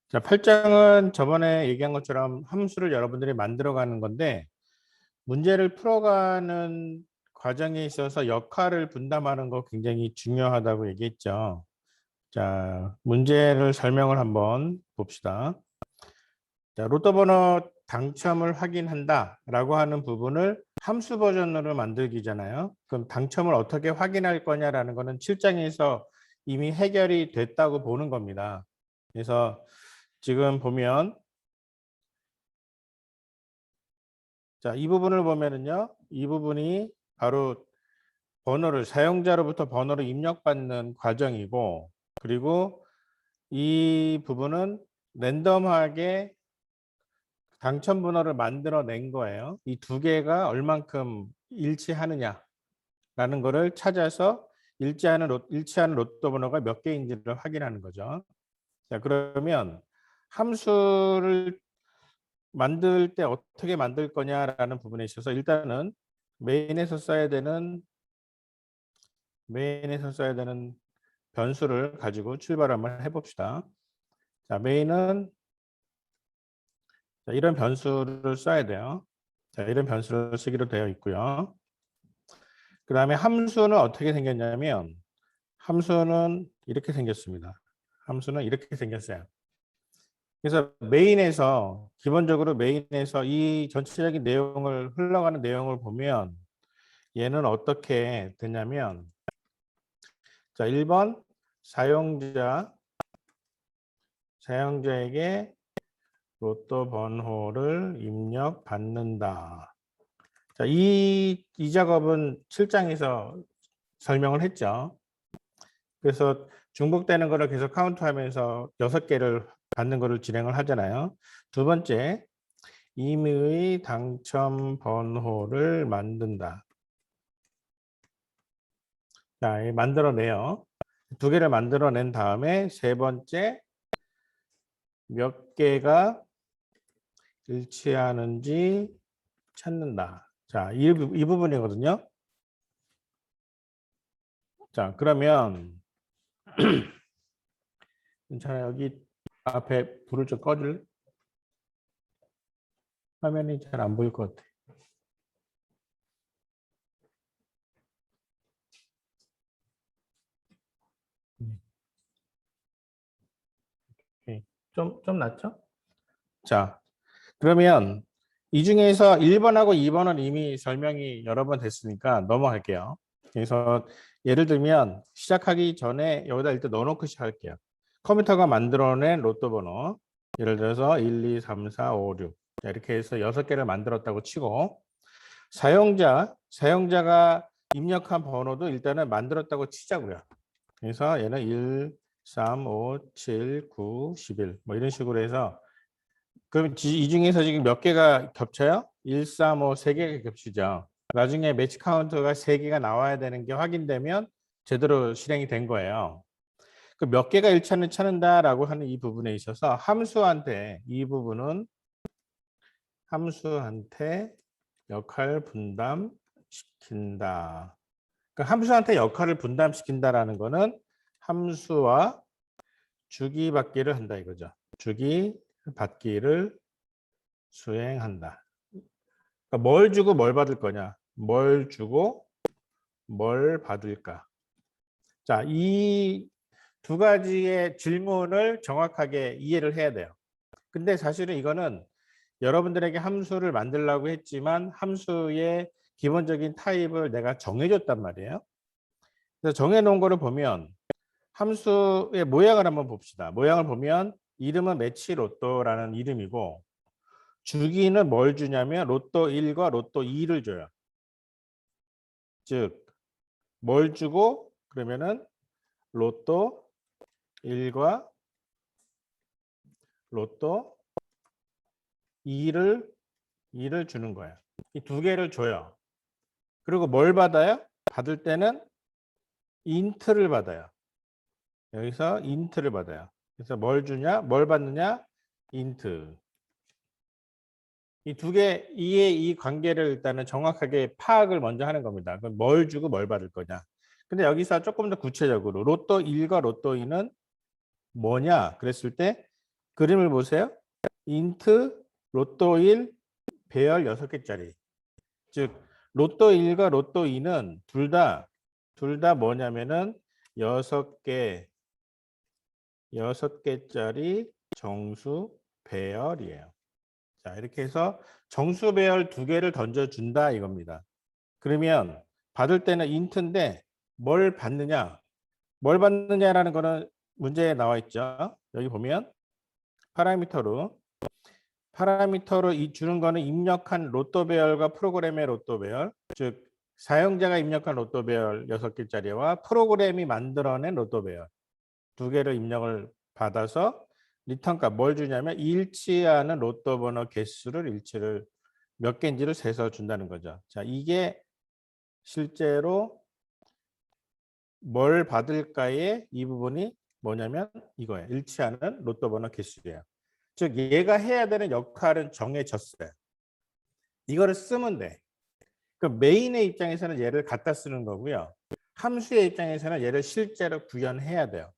자, 8장은 저번에 얘기한 것처럼 함수를 여러분들이 만들어가는 건데 문제를 풀어가는 과정에 있어서 역할을 분담하는 거 굉장히 중요하다고 얘기했죠. 자, 문제를 설명을 한번 봅시다. 자, 로또 번호 당첨을 확인한다 라고 하는 부분을 함수 버전으로 만들기잖아요. 그럼 당첨을 어떻게 확인할 거냐라는 거는 7장에서 이미 해결이 됐다고 보는 겁니다. 그래서 지금 보면 자, 이 부분을 보면은요. 이 부분이 바로 사용자로부터 번호를 입력받는 과정이고, 그리고 이 부분은 랜덤하게 당첨 번호를 만들어낸 거예요. 이 두 개가 얼만큼 일치하느냐라는 거를 찾아서 일치하는 로또 번호가 몇 개인지를 확인하는 거죠. 자, 그러면 함수를 만들 때 어떻게 만들 거냐라는 부분에 있어서 일단은 메인에서 써야 되는 변수를 가지고 출발 한번 해봅시다. 자, 메인은 이런 변수를 써야 돼요. 자, 이런 변수를 쓰기로 되어 있고요. 그 다음에 함수는 어떻게 생겼냐면 함수는 이렇게 생겼습니다. 함수는 이렇게 생겼어요. 그래서 기본적으로 메인에서 이 전체적인 흘러가는 내용을 보면 얘는 어떻게 되냐면 자, 1번 사용자에게 로또 번호를 입력받는다. 자, 이 작업은 7장에서 설명을 했죠. 그래서 중복되는 거를 계속 카운트하면서 6개를 받는 거를 진행을 하잖아요. 두 번째, 임의 당첨 번호를 만든다. 자, 만들어내요. 두 개를 만들어낸 다음에 세 번째, 몇 개가 일치하는지 찾는다. 자, 이 부분이거든요. 자, 그러면 괜찮아요. 여기 앞에 불을 좀 꺼줄? 화면이 잘 안 보일 것 같아. 오케이. 좀 낫죠? 자, 그러면 이 중에서 1번하고 2번은 이미 설명이 여러 번 됐으니까 넘어갈게요. 그래서 예를 들면 시작하기 전에 여기다 일단 넣어놓고 시작할게요. 컴퓨터가 만들어낸 로또 번호. 예를 들어서 1, 2, 3, 4, 5, 6. 자, 이렇게 해서 6개를 만들었다고 치고 사용자가 입력한 번호도 일단은 만들었다고 치자고요. 그래서 얘는 1, 3, 5, 7, 9, 11 뭐 이런 식으로 해서 그럼 이 중에서 지금 몇 개가 겹쳐요? 1, 3, 5, 3개가 겹치죠. 나중에 매치 카운트가 3개가 나와야 되는 게 확인되면 제대로 실행이 된 거예요. 그 몇 개가 일치하는 찾는다라고 하는 이 부분에 있어서 이 부분은 함수한테 역할 분담시킨다. 그러니까 함수한테 역할을 분담시킨다라는 거는 함수와 주기받기를 한다 이거죠. 주기받기를 수행한다. 그러니까 뭘 주고 뭘 받을 거냐? 뭘 주고 뭘 받을까? 자, 이 두 가지의 질문을 정확하게 이해를 해야 돼요. 근데 사실은 이거는 여러분들에게 함수를 만들라고 했지만 함수의 기본적인 타입을 내가 정해줬단 말이에요. 그래서 정해놓은 거를 보면 함수의 모양을 한번 봅시다. 모양을 보면 이름은 매치 로또라는 이름이고 주기는 뭘 주냐면 로또 1과 로또 2를 줘요. 즉, 뭘 주고 그러면은 로또 1과 로또 2를 주는 거예요. 이 두 개를 줘요. 그리고 뭘 받아요? 받을 때는 인트를 받아요. 여기서 인트를 받아요. 그래서 뭘 주냐? 뭘 받느냐? 인트. 이 관계를 일단은 정확하게 파악을 먼저 하는 겁니다. 그럼 뭘 주고 뭘 받을 거냐. 근데 여기서 조금 더 구체적으로 로또 1과 로또 2는 뭐냐? 그랬을 때 그림을 보세요. 인트 로또 1 배열 6개짜리. 즉 로또 1과 로또 2는 둘 다 뭐냐면은 6개짜리 정수 배열이에요. 자, 이렇게 해서 정수 배열 2개를 던져준다 이겁니다. 그러면 받을 때는 인트인데 뭘 받느냐? 뭘 받느냐라는 거는 문제에 나와 있죠. 여기 보면 파라미터로 주는 거는 입력한 로또 배열과 프로그램의 로또 배열, 즉 사용자가 입력한 로또 배열 6개짜리와 프로그램이 만들어낸 로또 배열 2개를 입력을 받아서 리턴값 뭘 주냐면 일치하는 로또 번호 개수를 일치를 몇 개인지를 세서 준다는 거죠. 자, 이게 실제로 뭘 받을까의 이 부분이 뭐냐면 이거예요. 일치하는 로또 번호 개수예요. 즉 얘가 해야 되는 역할은 정해졌어요. 이거를 쓰면 돼. 그 메인의 입장에서는 얘를 갖다 쓰는 거고요. 함수의 입장에서는 얘를 실제로 구현해야 돼요.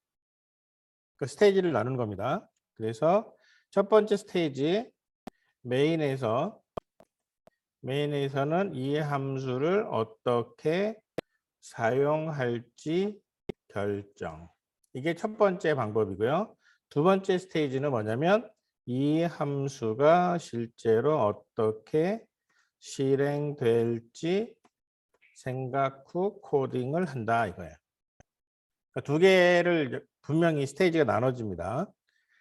그 스테이지를 나누는 겁니다. 그래서 첫 번째 스테이지 메인에서는 이 함수를 어떻게 사용할지 결정. 이게 첫 번째 방법이고요. 두 번째 스테이지는 뭐냐면 이 함수가 실제로 어떻게 실행될지 생각 후 코딩을 한다 이거예요. 그러니까 2개를 분명히 스테이지가 나눠집니다.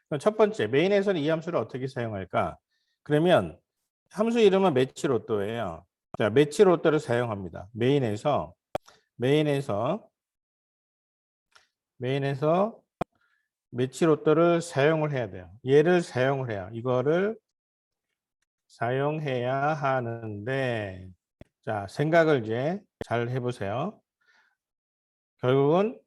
그럼 첫 번째 메인에서는 이 함수를 어떻게 사용할까? 그러면 함수 이름은 매치 로또예요. 자, 매치 로또를 사용합니다. 메인에서 매치 로또를 사용을 해야 돼요. 얘를 사용을 해요. 이거를 사용해야 하는데 자, 생각을 이제 잘 해보세요. 결국은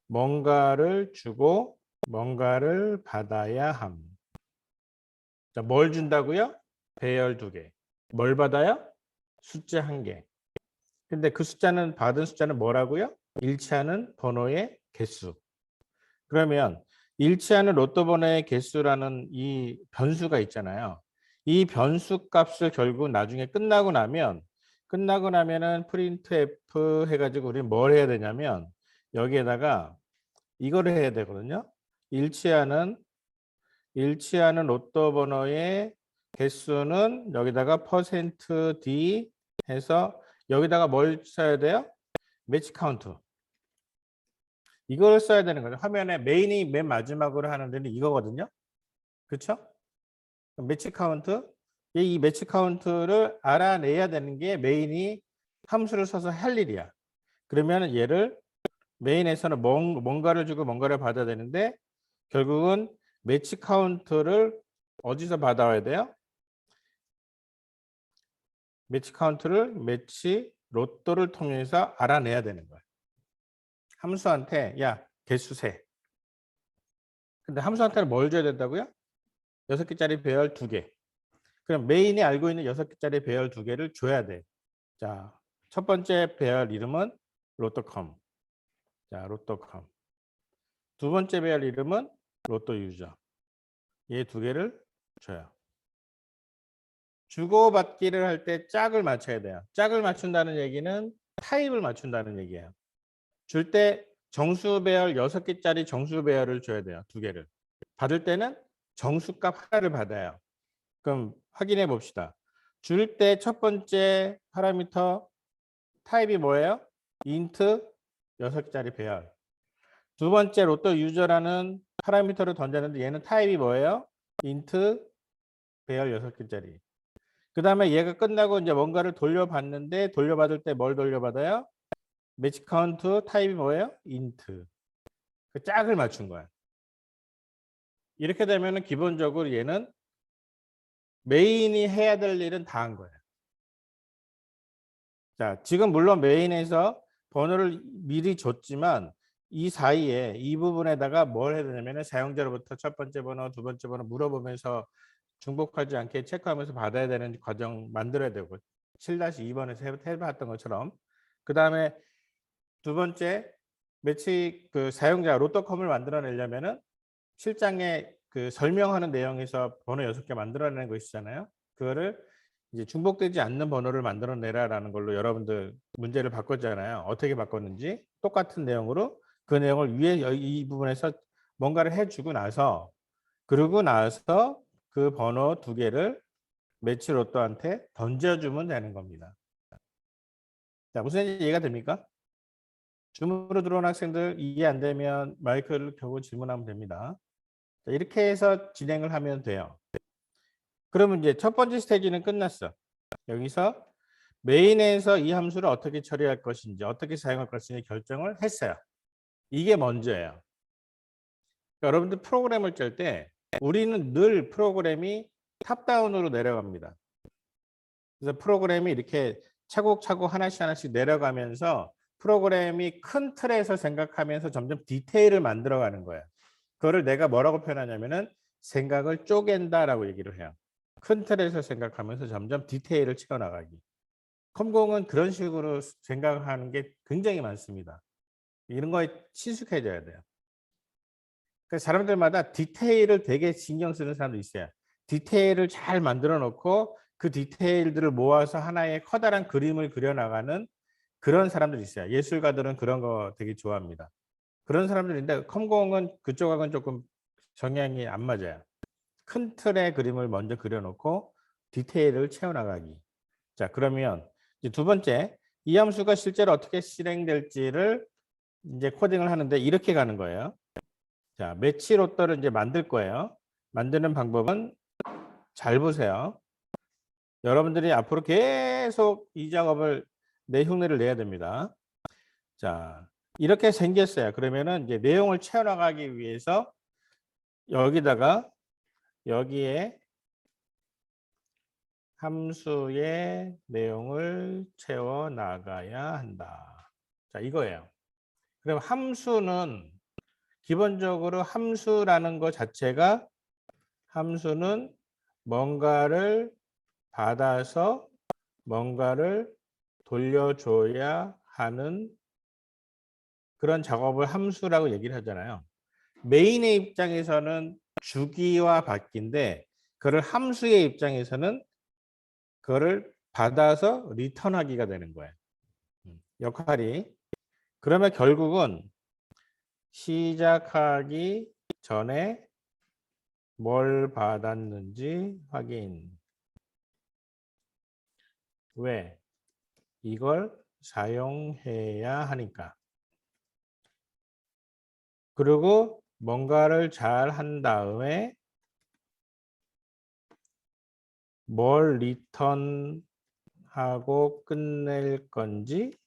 뭔가를 주고 뭔가를 받아야 함. 자, 뭘 준다고요? 배열 2개. 뭘 받아요? 숫자 1개. 근데 그 숫자는 받은 숫자는 뭐라고요? 일치하는 번호의 개수. 그러면 일치하는 로또 번호의 개수라는 이 변수가 있잖아요. 이 변수 값을 결국 나중에 끝나고 나면은 프린트 F 해가지고 우리는 뭘 해야 되냐면 여기에다가 이거를 해야 되거든요. 일치하는 로또 번호의 개수는 여기다가 %d 해서 여기다가 뭘 써야 돼요? 매치 카운트. 이걸 써야 되는 거죠. 화면에 메인이 맨 마지막으로 하는 데는 이거거든요. 그렇죠? 매치 카운트. 이 매치 카운트를 알아내야 되는 게 메인이 함수를 써서 할 일이야. 그러면 얘를 메인에서는 뭔가를 주고 뭔가를 받아야 되는데 결국은 매치 카운트를 어디서 받아와야 돼요? 매치 카운트를 매치 로또를 통해서 알아내야 되는 거예요. 함수한테 야 개수 세. 근데 함수한테는 뭘 줘야 된다고요? 6개짜리 배열 2개. 그럼 메인이 알고 있는 6개짜리 배열 2개를 줘야 돼. 자, 첫 번째 배열 이름은 로또컴. 자, 로또컴. 두 번째 배열 이름은 로또 유저. 얘 2개를 줘요. 주고받기를 할 때 짝을 맞춰야 돼요. 짝을 맞춘다는 얘기는 타입을 맞춘다는 얘기예요. 줄 때 정수 배열 6개짜리 정수 배열을 줘야 돼요. 2개를. 받을 때는 정수값 하나를 받아요. 그럼 확인해 봅시다. 줄 때 첫 번째 파라미터 타입이 뭐예요? 인트 6개짜리 배열. 두 번째 로또 유저라는 파라미터를 던졌는데 얘는 타입이 뭐예요? 인트 배열 6개짜리. 그 다음에 얘가 끝나고 이제 뭔가를 돌려받는데 돌려받을 때 뭘 돌려받아요? 매치 카운트 타입이 뭐예요? 인트. 그 짝을 맞춘 거야. 이렇게 되면은 기본적으로 얘는 메인이 해야 될 일은 다 한 거예요. 자, 지금 물론 메인에서 번호를 미리 줬지만 이 사이에 이 부분에다가 뭘 해야 되냐면 사용자로부터 첫 번째 번호, 두 번째 번호 물어보면서 중복하지 않게 체크하면서 받아야 되는 과정 만들어야 되고 7-2번에서 해봤던 것처럼 그 다음에 두 번째 매치 그 사용자 로또컴을 만들어내려면은 실장에 그 설명하는 내용에서 번호 6개 만들어내는 거 있잖아요. 그거를 이제 중복되지 않는 번호를 만들어내라라는 걸로 여러분들 문제를 바꿨잖아요. 어떻게 바꿨는지 똑같은 내용으로 그 내용을 위에 이 부분에서 뭔가를 해주고 나서 그러고 나서 그 번호 2개를 매치 로또한테 던져주면 되는 겁니다. 자, 무슨 이해가 됩니까? 줌으로 들어온 학생들 이해 안 되면 마이크를 켜고 질문하면 됩니다. 자, 이렇게 해서 진행을 하면 돼요. 그러면 이제 첫 번째 스테이지는 끝났어. 여기서 메인에서 이 함수를 어떻게 처리할 것인지 어떻게 사용할 것인지 결정을 했어요. 이게 먼저예요. 그러니까 여러분들 프로그램을 짤 때 우리는 늘 프로그램이 탑다운으로 내려갑니다. 그래서 프로그램이 이렇게 차곡차곡 하나씩 내려가면서 프로그램이 큰 틀에서 생각하면서 점점 디테일을 만들어가는 거예요. 그거를 내가 뭐라고 표현하냐면은 생각을 쪼갠다라고 얘기를 해요. 큰 틀에서 생각하면서 점점 디테일을 채워나가기. 컴공은 그런 식으로 생각하는 게 굉장히 많습니다. 이런 거에 친숙해져야 돼요. 그래서 사람들마다 디테일을 되게 신경 쓰는 사람도 있어요. 디테일을 잘 만들어 놓고 그 디테일들을 모아서 하나의 커다란 그림을 그려나가는 그런 사람들이 있어요. 예술가들은 그런 거 되게 좋아합니다. 그런 사람들인데 컴공은 그쪽하고는 조금 성향이 안 맞아요. 큰 틀의 그림을 먼저 그려놓고 디테일을 채워나가기. 자, 그러면 이제 두 번째, 이 함수가 실제로 어떻게 실행될지를 이제 코딩을 하는데 이렇게 가는 거예요. 자, 매치 로또를 이제 만들 거예요. 만드는 방법은 잘 보세요. 여러분들이 앞으로 계속 이 작업을 내 흉내를 내야 됩니다. 자, 이렇게 생겼어요. 그러면은 이제 내용을 채워나가기 위해서 여기다가 여기에 함수의 내용을 채워 나가야 한다. 자, 이거예요. 그럼 함수는 기본적으로 함수라는 것 자체가 함수는 뭔가를 받아서 뭔가를 돌려줘야 하는 그런 작업을 함수라고 얘기를 하잖아요. 메인의 입장에서는 주기와 받기인데 그걸 함수의 입장에서는 그거를 받아서 리턴하기가 되는 거예요. 역할이. 그러면 결국은 시작하기 전에 뭘 받았는지 확인. 왜? 이걸 사용해야 하니까. 그리고 뭔가를 잘 한 다음에 뭘 리턴하고 끝낼 건지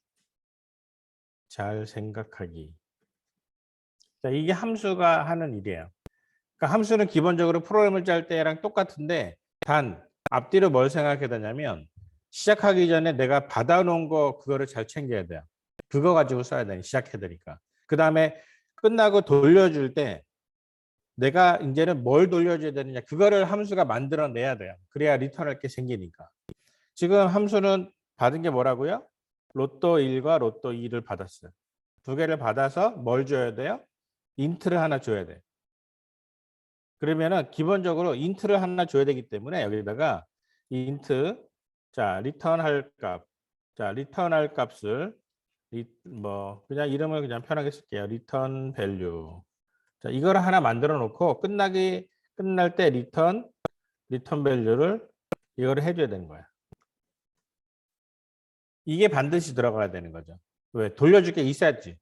잘 생각하기. 자, 이게 함수가 하는 일이에요. 그러니까 함수는 기본적으로 프로그램을 짤 때랑 똑같은데 단 앞뒤로 뭘 생각해야 되냐면 시작하기 전에 내가 받아놓은 거 그거를 잘 챙겨야 돼요. 그거 가지고 써야 되니 시작해야 되니까. 그 다음에 끝나고 돌려줄 때 내가 이제는 뭘 돌려줘야 되느냐 그거를 함수가 만들어내야 돼요. 그래야 리턴할 게 생기니까. 지금 함수는 받은 게 뭐라고요? 로또 1과 로또 2를 받았어요. 2개를 받아서 뭘 줘야 돼요? 인트를 하나 줘야 돼요. 그러면은 기본적으로 인트를 하나 줘야 되기 때문에 여기다가 인트 자 리턴할 값 자 리턴할 값을 뭐 그냥 이름을 그냥 편하게 쓸게요. 리턴 밸류 자 이거를 하나 만들어 놓고 끝날 때 리턴 밸류를 이거를 해줘야 되는 거야. 이게 반드시 들어가야 되는 거죠. 왜? 돌려줄 게 있어야지.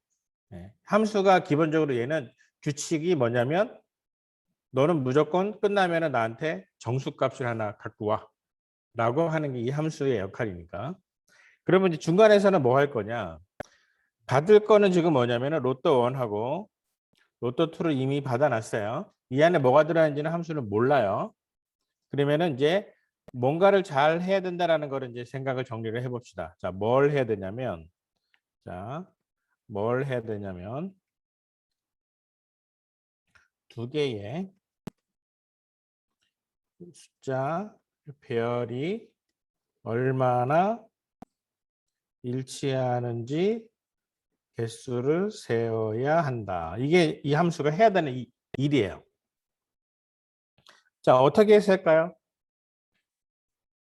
네. 함수가 기본적으로 얘는 규칙이 뭐냐면 너는 무조건 끝나면은 나한테 정수값을 하나 갖고 와. 라고 하는 게 이 함수의 역할이니까. 그러면 이제 중간에서는 뭐 할 거냐? 받을 거는 지금 뭐냐면은 로또 1하고 로또 2를 이미 받아놨어요. 이 안에 뭐가 들어있는지는 함수는 몰라요. 그러면은 이제 뭔가를 잘 해야 된다라는 거를 이제 생각을 정리를 해봅시다. 자, 뭘 해야 되냐면, 자, 뭘 해야 되냐면, 2개의 숫자 배열이 얼마나 일치하는지 개수를 세어야 한다. 이게 이 함수가 해야 되는 일이에요. 자, 어떻게 해서 할까요?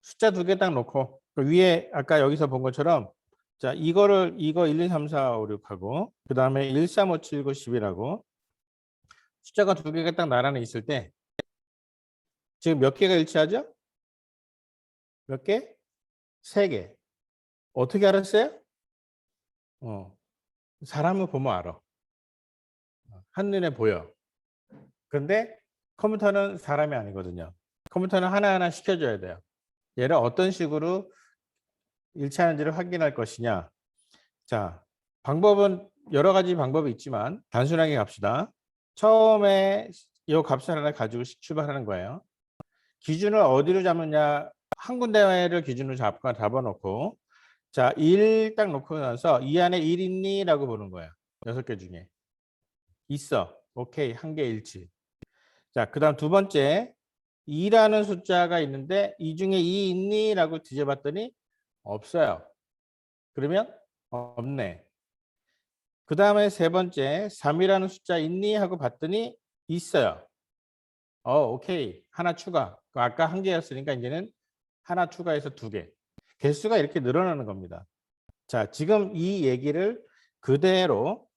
숫자 두 개 딱 놓고 그 위에 아까 여기서 본 것처럼 자, 이거 1, 2, 3, 4, 5, 6하고 그 다음에 1, 3, 5, 7, 9, 10이라고 숫자가 두 개가 딱 나란히 있을 때 지금 몇 개가 일치하죠? 몇 개? 세 개. 어떻게 알았어요? 사람을 보면 알아. 한눈에 보여. 근데 컴퓨터는 사람이 아니거든요. 컴퓨터는 하나하나 시켜줘야 돼요. 얘를 어떤 식으로 일치하는지를 확인할 것이냐. 자, 방법은 여러 가지 방법이 있지만 단순하게 갑시다. 처음에 이 값을 하나 가지고 출발하는 거예요. 기준을 어디로 잡느냐. 한 군데를 기준으로 잡아놓고 자, 1 딱 놓고 나서 이 안에 1 있니? 라고 보는 거예요. 6개 중에. 있어. 오케이. 한 개 일치. 자, 그 다음 두 번째 2라는 숫자가 있는데 이 중에 2 있니? 라고 뒤져봤더니 없어요. 그러면 없네. 그 다음에 세 번째 3이라는 숫자 있니? 하고 봤더니 있어요. 오케이. 하나 추가. 아까 한 개였으니까 이제는 하나 추가해서 두 개. 개수가 이렇게 늘어나는 겁니다. 자, 지금 이 얘기를 그대로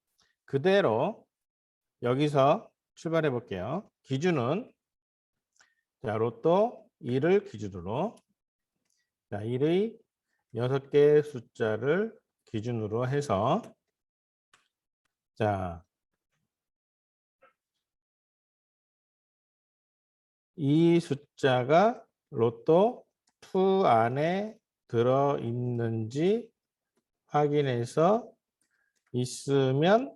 여기서 출발해 볼게요. 기준은 자, 로또 1을 기준으로 자, 1의 6개의 숫자를 기준으로 해서 자, 이 숫자가 로또 2 안에 들어 있는지 확인해서 있으면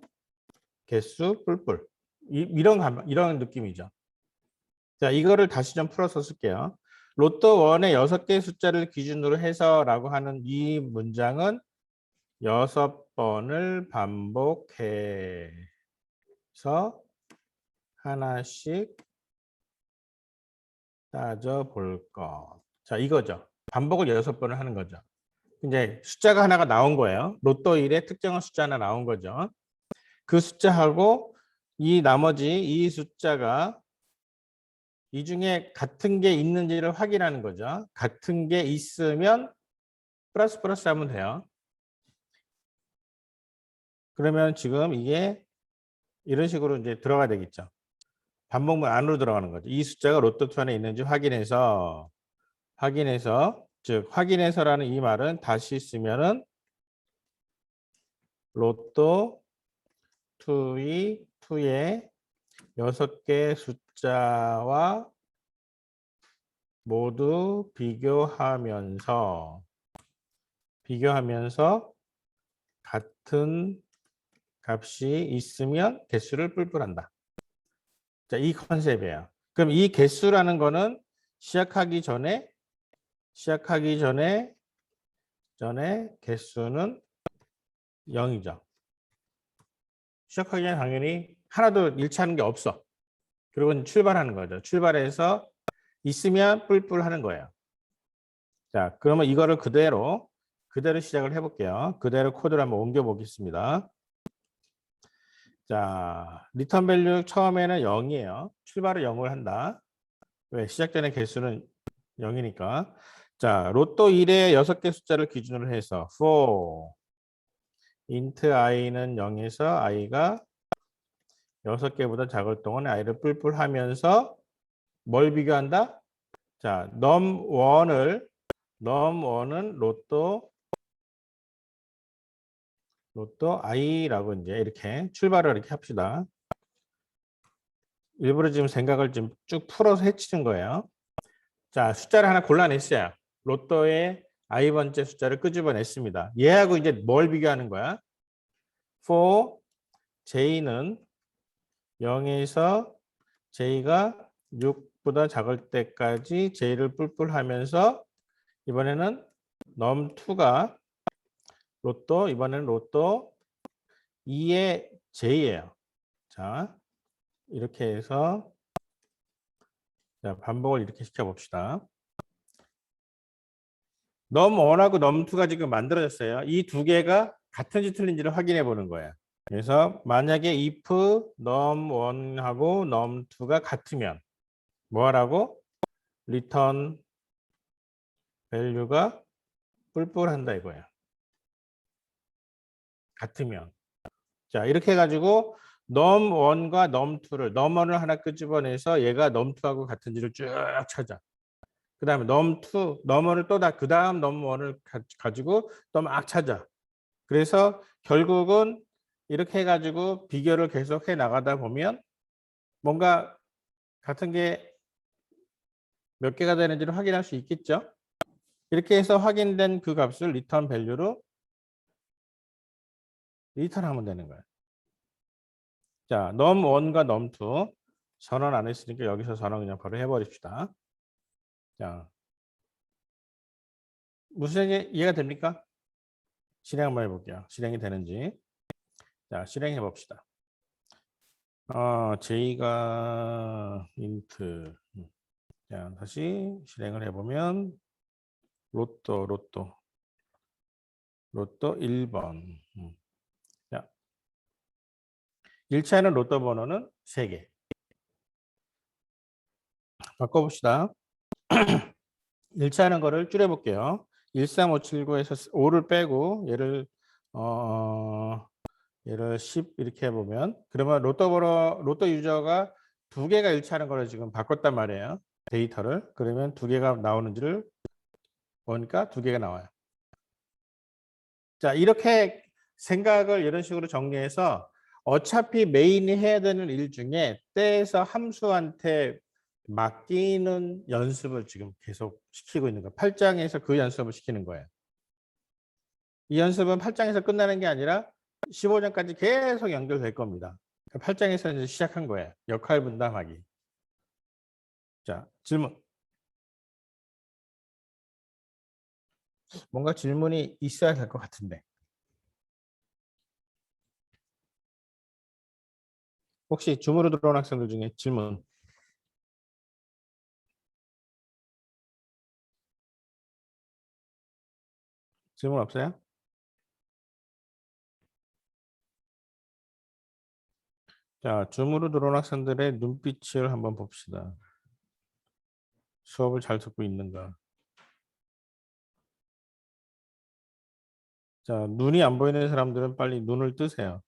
개수 뿔뿔. 이런 느낌이죠. 자, 이거를 다시 좀 풀어서 쓸게요. 로또 1의 6개의 숫자를 기준으로 해서라고 하는 이 문장은 6번을 반복해서 하나씩 따져볼 것. 자, 이거죠. 반복을 6번을 하는 거죠. 이제 숫자가 하나가 나온 거예요. 로또 1에 특정한 숫자 하나 나온 거죠. 그 숫자하고 이 나머지 이 숫자가 이 중에 같은 게 있는지를 확인하는 거죠. 같은 게 있으면 플러스 플러스 하면 돼요. 그러면 지금 이게 이런 식으로 이제 들어가야 되겠죠. 반복문 안으로 들어가는 거죠. 이 숫자가 로또 2 안에 있는지 확인해서 즉 확인해서라는 이 말은 다시 쓰면은 로또 2의 6개 숫자와 모두 비교하면서 같은 값이 있으면 개수를 뿔뿔한다. 자, 이 컨셉이에요. 그럼 이 개수라는 거는 시작하기 전에 개수는 0이죠. 시작하기 전에 당연히 하나도 일치하는 게 없어. 그리고 출발하는 거죠. 출발해서 있으면 뿔뿔 하는 거예요. 자, 그러면 이거를 그대로 시작을 해볼게요. 그대로 코드를 한번 옮겨 보겠습니다. 자, 리턴 밸류 처음에는 0이에요. 출발을 0을 한다. 왜? 시작되는 개수는 0이니까. 자, 로또 1의 6개 숫자를 기준으로 해서 for int i는 0에서 i가 6개보다 작을 동안 i를 뿔뿔 하면서 뭘 비교한다? 자, num1은 로또 i라고 이제 이렇게 출발을 이렇게 합시다. 일부러 지금 생각을 좀 쭉 풀어서 해치는 거예요. 자, 숫자를 하나 골라냈어요. 로또의 i번째 숫자를 끄집어냈습니다. 얘하고 이제 뭘 비교하는 거야? for j는 0에서 j가 6보다 작을 때까지 j를 뿔뿔 하면서 이번에는 num2가 이번에는 로또 2의 j예요. 자, 이렇게 해서 자, 반복을 이렇게 시켜봅시다. num1하고 num2가 지금 만들어졌어요. 이 두 개가 같은지 틀린지를 확인해 보는 거예요. 그래서 만약에 if num1하고 num2가 같으면 뭐 하라고? 리턴 밸류가 뿔뿔한다 이거야. 같으면. 자, 이렇게 해가지고 num1과 num2를 num1을 하나 끄집어내서 얘가 num2하고 같은지를 쭉 찾아. 그 다음에 num2, num1을 또 그 다음 num1을 가지고 또 막 찾아. 그래서 결국은 이렇게 해가지고 비교를 계속 해 나가다 보면 뭔가 같은 게 몇 개가 되는지를 확인할 수 있겠죠. 이렇게 해서 확인된 그 값을 리턴 밸류로 리턴하면 되는 거예요. 자, num1과 num2 전원 안 했으니까 여기서 전원 그냥 바로 해버립시다. 자, 무슨 얘기 이해가 됩니까? 실행 한번 해볼게요. 실행이 되는지. 자, 실행해 봅시다. j가 int. 자, 다시 실행을 해보면 로또 1번. 자, 1차에는 로또 번호는 3개. 바꿔봅시다. 1차 하는 거를 줄여볼게요. 13579에서 5를 빼고 얘를 10 이렇게 해보면 그러면 로또 유저가 2개가 1차 하는 거를 지금 바꿨단 말이에요. 데이터를. 그러면 2개가 나오는지를 보니까 2개가 나와요. 자, 이렇게 생각을 이런 식으로 정리해서 어차피 메인이 해야 되는 일 중에 떼에서 함수한테 맡기는 연습을 지금 계속 시키고 있는 거예요. 8장에서 그 연습을 시키는 거예요. 이 연습은 8장에서 끝나는 게 아니라 15장까지 계속 연결될 겁니다. 8장에서 이제 시작한 거예요. 역할 분담하기. 자, 질문. 뭔가 질문이 있어야 될 것 같은데. 혹시 줌으로 들어온 학생들 중에 질문. 질문 없어요? 자, 줌으로 들어온 학생들의 눈빛을 한번 봅시다. 수업을 잘 듣고 있는가? 자, 눈이 안 보이는 사람들은 빨리 눈을 뜨세요.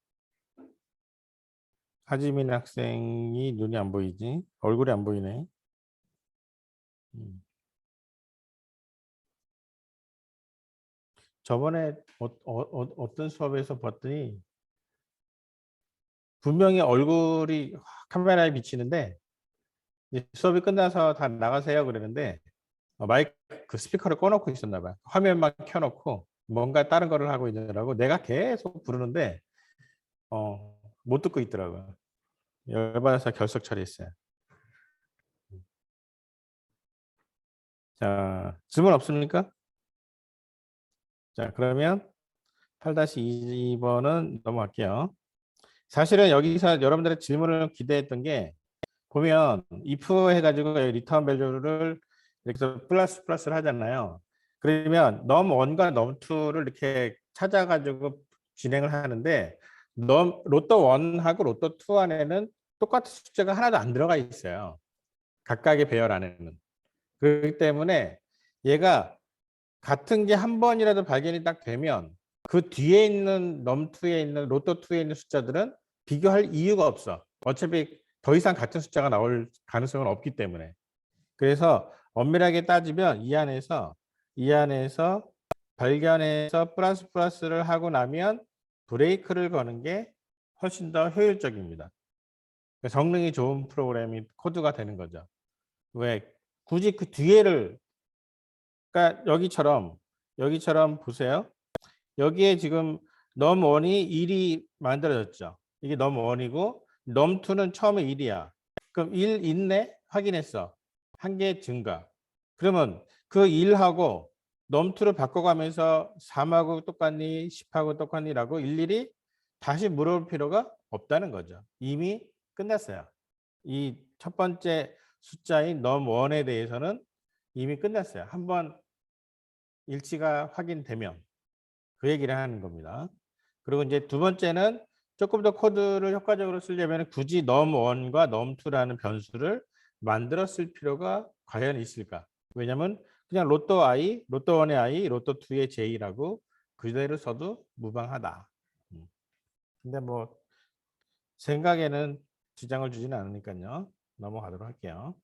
하지민 학생이 눈이 안 보이지? 얼굴이 안 보이네. 저번에 어떤 수업에서 봤더니 분명히 얼굴이 카메라에 비치는데 수업이 끝나서 다 나가세요 그러는데 마이크 그 스피커를 꺼놓고 있었나 봐요. 화면만 켜놓고 뭔가 다른 거를 하고 있느라고 내가 계속 부르는데 못 듣고 있더라고요. 열받아서 결석 처리했어요. 자, 질문 없습니까? 자, 그러면 8-2번은 넘어갈게요. 사실은 여기서 여러분들의 질문을 기대했던 게 보면 if 해가지고 리턴 밸류를 이렇게 해서 플러스를 하잖아요. 그러면 num1과 num2를 이렇게 찾아가지고 진행을 하는데 로또 1하고 로또 2 안에는 똑같은 숫자가 하나도 안 들어가 있어요. 각각의 배열 안에는. 그렇기 때문에 얘가 같은 게 한 번이라도 발견이 딱 되면 그 뒤에 있는 num2에 있는 로또 2에 있는 숫자들은 비교할 이유가 없어. 어차피 더 이상 같은 숫자가 나올 가능성은 없기 때문에. 그래서 엄밀하게 따지면 이 안에서 발견해서 플러스를 하고 나면 브레이크를 거는 게 훨씬 더 효율적입니다. 성능이 좋은 프로그램이 코드가 되는 거죠. 왜 굳이 그 뒤에를 그러니까 여기처럼 보세요. 여기에 지금 num1이 1이 만들어졌죠. 이게 num1이고 num2는 처음에 1이야. 그럼 1 있네? 확인했어. 한 개 증가. 그러면 그 1하고 num2를 바꿔가면서 3하고 똑같니? 10하고 똑같니라고 일일이 다시 물어볼 필요가 없다는 거죠. 이미 끝났어요. 이 첫 번째 숫자인 num1에 대해서는 이미 끝났어요. 한번 일치가 확인되면 그 얘기를 하는 겁니다. 그리고 이제 두 번째는 조금 더 코드를 효과적으로 쓰려면 굳이 num1과 num2라는 변수를 만들었을 필요가 과연 있을까? 왜냐면 그냥 로또 I, 로또 1의 I, 로또 2의 J라고 그대로 써도 무방하다. 근데 뭐 생각에는 지장을 주지는 않으니까요. 넘어가도록 할게요.